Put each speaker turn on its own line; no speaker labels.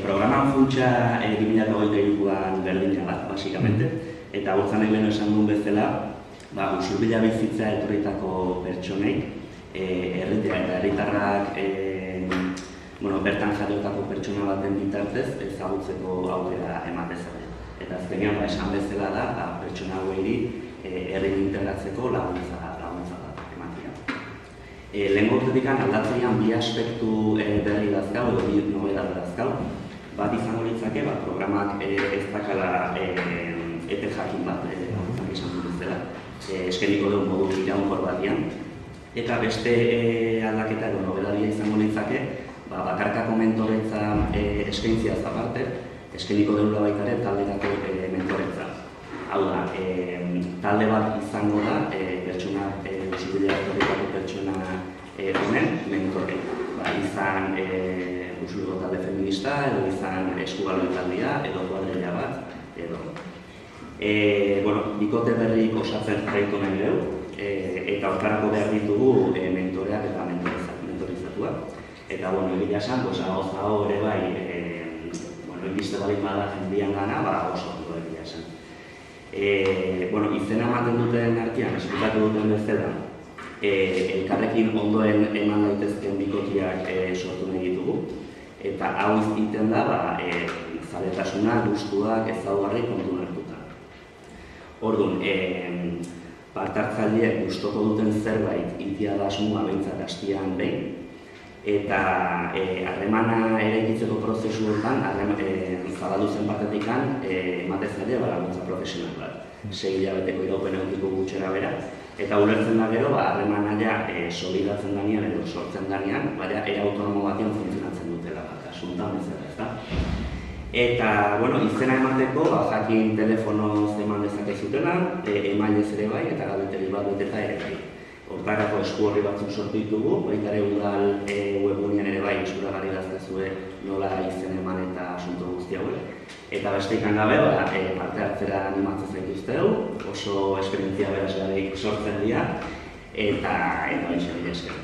Programan funtsa 2023an berdina da, basikamente, eta hortzan egin esan duen bezala, usurbila bizitza etorritako pertsonei, herritarrak bertan jaiotako pertsona baten bitartez ezagutzeko aukera ematezale. Eta azkenean, esan bezala da, pertsona hauei herrin integratzeko laguntza bat ematea. Lehengo urtetik aldatzailean bi aspektu berri dazkau, edo bi nobedade dazkau. Bat izango litzake, programak ez dakala epe jakin bat, izan dut zela, eskeniko duen modu iraunkor batian. Eta beste aldaketa edo nobedadia izango litzake, bakarkako mentoretza eskaintziaz aparte, eskeniko deula baitare taldetako mentoretza. Hau da, talde bat izango da, pertsona, bizitila etorritako pertsona honen mentorre. Izan usurgo talde feminista, edo izan eskubaloi taldea, edo kuadrilla bat, edo. Bikote berrik osatzen jarraitu nahi dugu, eta hortarako behar ditugu mentoreak eta mentorizatuak. Eta, egia esan, hau ere bai, inbiste balik bada jendian gana, oso ondo egia esan. Izena ematen duten artean, esplikatu duten bezala, elkarrekin ondoen eman daitezken bikotiak sortu nahi ditugu. Eta hau izten da, zaletasuna, gustuak, ezaugarri kontu hartuta. Orduan, partartzaileek gustoko duten zerbait itia da asmoa behintzat hastian behin, eta harremana eraikitzeko prozesuetan, zabaldu zen batetik ematezaile laguntza profesional bat. 6 hilabeteko iraupen edukiko gutxera bera, eta ulertzen da gero, harremana solidatzen danean edo sortzen danean, era autonomo batean funtzionatzen dutela bat, asuntan bezala, ezta? Eta, izena emateko, jakin telefonoz eman dezakezutela, emailez ere bai, eta galdetegi bat beteta ere bai. Hortarako esku horri batzuk sortu ditugu, baita ere udal webgunean ere bai eskuragarri dazkezue nola izen eman eta asunto guzti hauek. Eta beste ikan gabe, parte hartzera animatzen zaituzteu, oso esperientzia berazgarrik sortzen dira, eta esker.